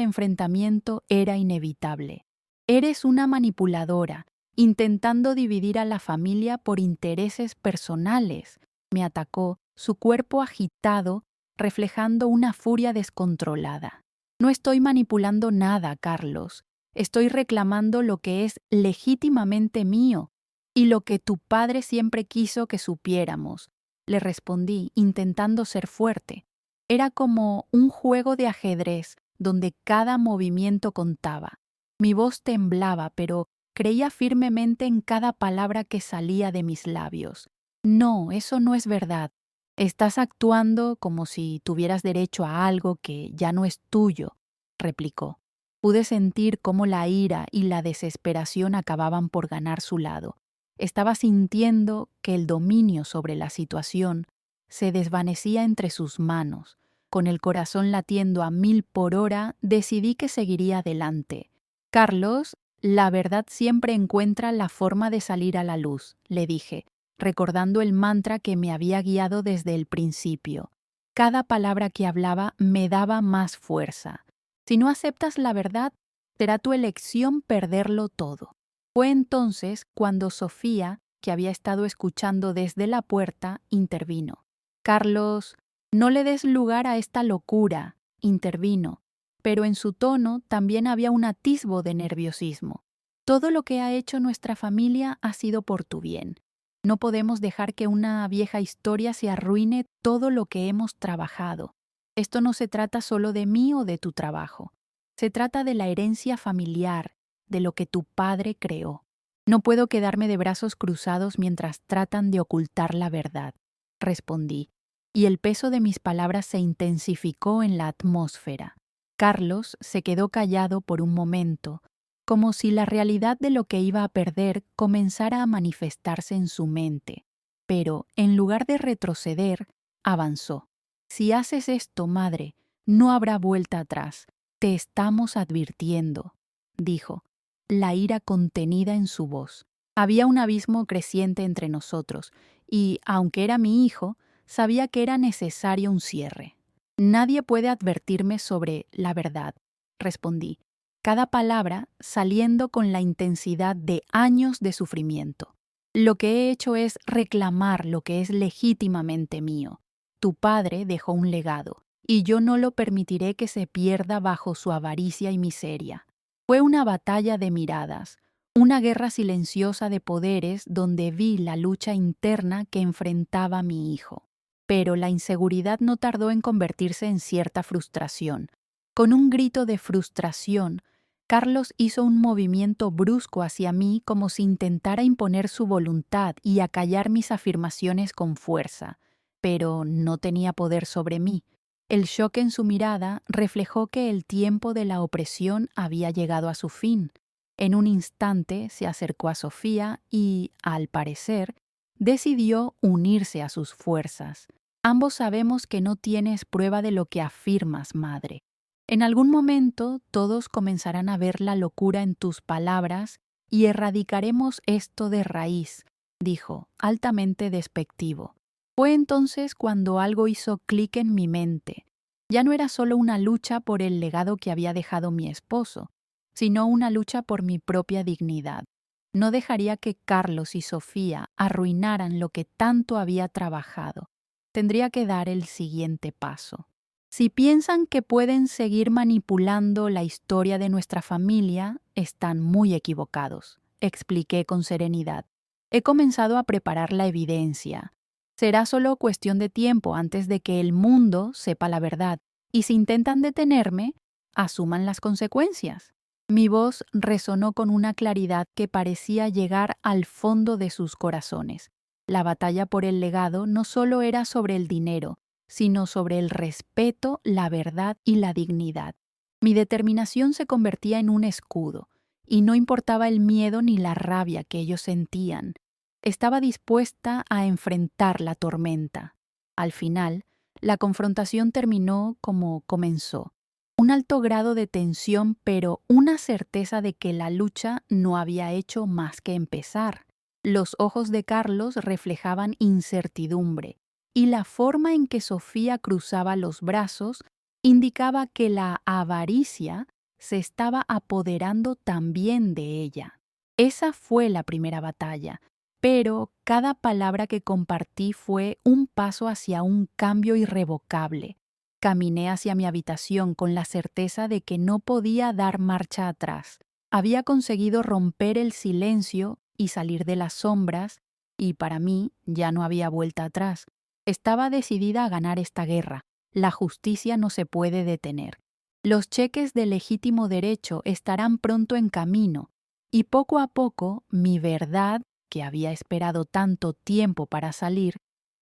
enfrentamiento era inevitable. «Eres una manipuladora, intentando dividir a la familia por intereses personales», me atacó, su cuerpo agitado, reflejando una furia descontrolada. «No estoy manipulando nada, Carlos. Estoy reclamando lo que es legítimamente mío y lo que tu padre siempre quiso que supiéramos», le respondí, intentando ser fuerte. Era como un juego de ajedrez donde cada movimiento contaba. Mi voz temblaba, pero creía firmemente en cada palabra que salía de mis labios. «No, eso no es verdad. Estás actuando como si tuvieras derecho a algo que ya no es tuyo», replicó. Pude sentir cómo la ira y la desesperación acababan por ganar su lado. Estaba sintiendo que el dominio sobre la situación se desvanecía entre sus manos. Con el corazón latiendo a 1000 por hora, decidí que seguiría adelante. «Carlos, la verdad siempre encuentra la forma de salir a la luz», le dije, recordando el mantra que me había guiado desde el principio. Cada palabra que hablaba me daba más fuerza. «Si no aceptas la verdad, será tu elección perderlo todo». Fue entonces cuando Sofía, que había estado escuchando desde la puerta, intervino. «Carlos, no le des lugar a esta locura», intervino, pero en su tono también había un atisbo de nerviosismo. «Todo lo que ha hecho nuestra familia ha sido por tu bien. No podemos dejar que una vieja historia se arruine todo lo que hemos trabajado. Esto no se trata solo de mí o de tu trabajo. Se trata de la herencia familiar, de lo que tu padre creó. No puedo quedarme de brazos cruzados mientras tratan de ocultar la verdad, respondí, y el peso de mis palabras se intensificó en la atmósfera. Carlos se quedó callado por un momento, como si la realidad de lo que iba a perder comenzara a manifestarse en su mente. Pero, en lugar de retroceder, avanzó. Si haces esto, madre, no habrá vuelta atrás. Te estamos advirtiendo, dijo, la ira contenida en su voz. Había un abismo creciente entre nosotros, y, aunque era mi hijo, sabía que era necesario un cierre. Nadie puede advertirme sobre la verdad, respondí, cada palabra saliendo con la intensidad de años de sufrimiento. Lo que he hecho es reclamar lo que es legítimamente mío. Tu padre dejó un legado, y yo no lo permitiré que se pierda bajo su avaricia y miseria. Fue una batalla de miradas, una guerra silenciosa de poderes donde vi la lucha interna que enfrentaba mi hijo. Pero la inseguridad no tardó en convertirse en cierta frustración. Con un grito de frustración, Carlos hizo un movimiento brusco hacia mí como si intentara imponer su voluntad y acallar mis afirmaciones con fuerza, pero no tenía poder sobre mí. El shock en su mirada reflejó que el tiempo de la opresión había llegado a su fin. En un instante se acercó a Sofía y, al parecer, decidió unirse a sus fuerzas. Ambos sabemos que no tienes prueba de lo que afirmas, madre. En algún momento todos comenzarán a ver la locura en tus palabras y erradicaremos esto de raíz, dijo, altamente despectivo. Fue entonces cuando algo hizo clic en mi mente. Ya no era solo una lucha por el legado que había dejado mi esposo, sino una lucha por mi propia dignidad. No dejaría que Carlos y Sofía arruinaran lo que tanto había trabajado. Tendría que dar el siguiente paso. Si piensan que pueden seguir manipulando la historia de nuestra familia, están muy equivocados, expliqué con serenidad. He comenzado a preparar la evidencia. Será solo cuestión de tiempo antes de que el mundo sepa la verdad, y si intentan detenerme, asuman las consecuencias. Mi voz resonó con una claridad que parecía llegar al fondo de sus corazones. La batalla por el legado no solo era sobre el dinero, sino sobre el respeto, la verdad y la dignidad. Mi determinación se convertía en un escudo, y no importaba el miedo ni la rabia que ellos sentían. Estaba dispuesta a enfrentar la tormenta. Al final, la confrontación terminó como comenzó. Un alto grado de tensión, pero una certeza de que la lucha no había hecho más que empezar. Los ojos de Carlos reflejaban incertidumbre, y la forma en que Sofía cruzaba los brazos indicaba que la avaricia se estaba apoderando también de ella. Esa fue la primera batalla, pero cada palabra que compartí fue un paso hacia un cambio irrevocable. Caminé hacia mi habitación con la certeza de que no podía dar marcha atrás. Había conseguido romper el silencio y salir de las sombras, y para mí ya no había vuelta atrás. Estaba decidida a ganar esta guerra. La justicia no se puede detener. Los cheques de legítimo derecho estarán pronto en camino, y poco a poco mi verdad, que había esperado tanto tiempo para salir,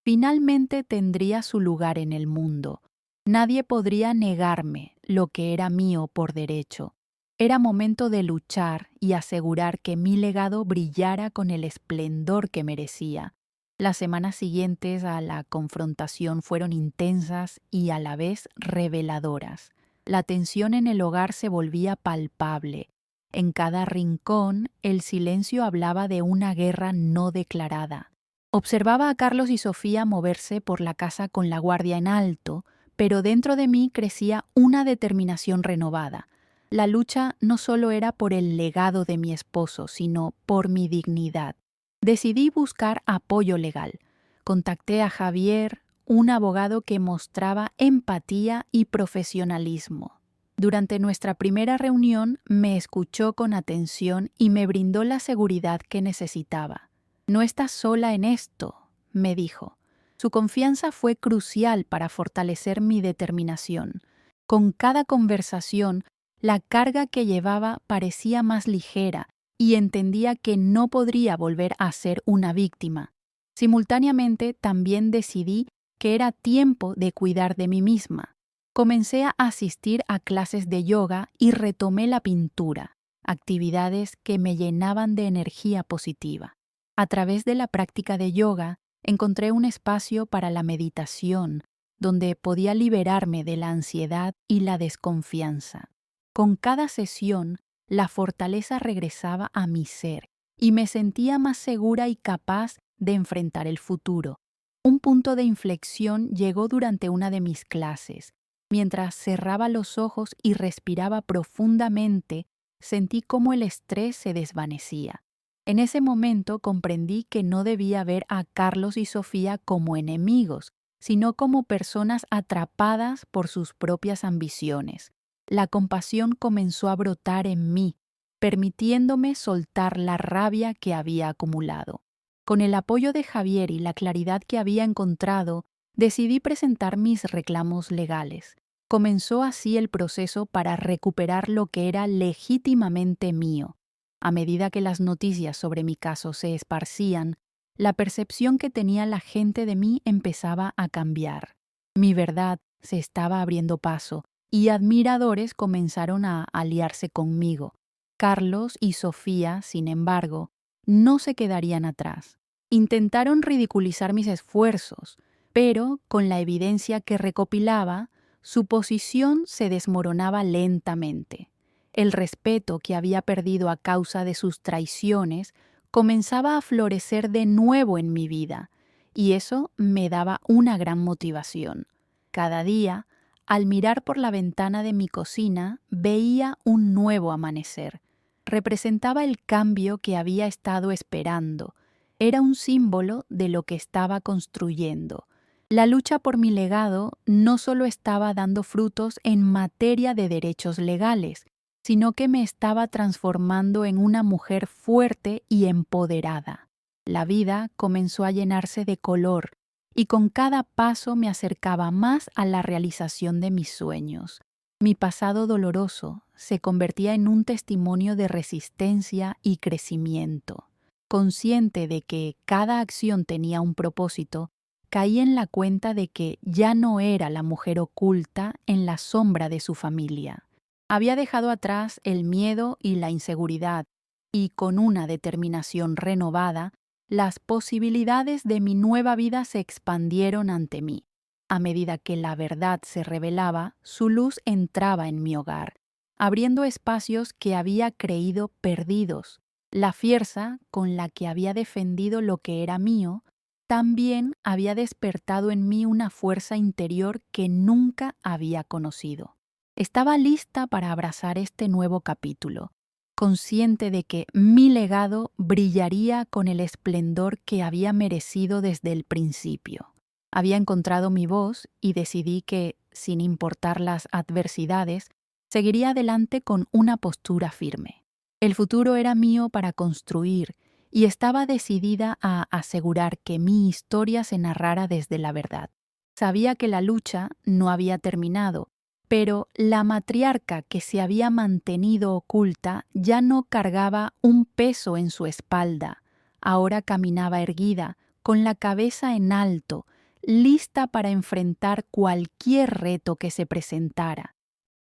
finalmente tendría su lugar en el mundo. Nadie podría negarme lo que era mío por derecho. Era momento de luchar y asegurar que mi legado brillara con el esplendor que merecía. Las semanas siguientes a la confrontación fueron intensas y a la vez reveladoras. La tensión en el hogar se volvía palpable. En cada rincón, el silencio hablaba de una guerra no declarada. Observaba a Carlos y Sofía moverse por la casa con la guardia en alto, pero dentro de mí crecía una determinación renovada. La lucha no solo era por el legado de mi esposo, sino por mi dignidad. Decidí buscar apoyo legal. Contacté a Javier, un abogado que mostraba empatía y profesionalismo. Durante nuestra primera reunión me escuchó con atención y me brindó la seguridad que necesitaba. No estás sola en esto, me dijo. Su confianza fue crucial para fortalecer mi determinación. Con cada conversación, la carga que llevaba parecía más ligera y entendía que no podría volver a ser una víctima. Simultáneamente, también decidí que era tiempo de cuidar de mí misma. Comencé a asistir a clases de yoga y retomé la pintura, actividades que me llenaban de energía positiva. A través de la práctica de yoga, encontré un espacio para la meditación, donde podía liberarme de la ansiedad y la desconfianza. Con cada sesión, la fortaleza regresaba a mi ser y me sentía más segura y capaz de enfrentar el futuro. Un punto de inflexión llegó durante una de mis clases. Mientras cerraba los ojos y respiraba profundamente, sentí cómo el estrés se desvanecía. En ese momento comprendí que no debía ver a Carlos y Sofía como enemigos, sino como personas atrapadas por sus propias ambiciones. La compasión comenzó a brotar en mí, permitiéndome soltar la rabia que había acumulado. Con el apoyo de Javier y la claridad que había encontrado, decidí presentar mis reclamos legales. Comenzó así el proceso para recuperar lo que era legítimamente mío. A medida que las noticias sobre mi caso se esparcían, la percepción que tenía la gente de mí empezaba a cambiar. Mi verdad se estaba abriendo paso y admiradores comenzaron a aliarse conmigo. Carlos y Sofía, sin embargo, no se quedarían atrás. Intentaron ridiculizar mis esfuerzos, pero con la evidencia que recopilaba, su posición se desmoronaba lentamente. El respeto que había perdido a causa de sus traiciones comenzaba a florecer de nuevo en mi vida, y eso me daba una gran motivación. Cada día, al mirar por la ventana de mi cocina, veía un nuevo amanecer. Representaba el cambio que había estado esperando. Era un símbolo de lo que estaba construyendo. La lucha por mi legado no solo estaba dando frutos en materia de derechos legales, sino que me estaba transformando en una mujer fuerte y empoderada. La vida comenzó a llenarse de color y con cada paso me acercaba más a la realización de mis sueños. Mi pasado doloroso se convertía en un testimonio de resistencia y crecimiento. Consciente de que cada acción tenía un propósito, caí en la cuenta de que ya no era la mujer oculta en la sombra de su familia. Había dejado atrás el miedo y la inseguridad, y con una determinación renovada, las posibilidades de mi nueva vida se expandieron ante mí. A medida que la verdad se revelaba, su luz entraba en mi hogar, abriendo espacios que había creído perdidos. La fiereza con la que había defendido lo que era mío también había despertado en mí una fuerza interior que nunca había conocido. Estaba lista para abrazar este nuevo capítulo, consciente de que mi legado brillaría con el esplendor que había merecido desde el principio. Había encontrado mi voz y decidí que, sin importar las adversidades, seguiría adelante con una postura firme. El futuro era mío para construir y estaba decidida a asegurar que mi historia se narrara desde la verdad. Sabía que la lucha no había terminado, pero la matriarca que se había mantenido oculta ya no cargaba un peso en su espalda. Ahora caminaba erguida, con la cabeza en alto, lista para enfrentar cualquier reto que se presentara.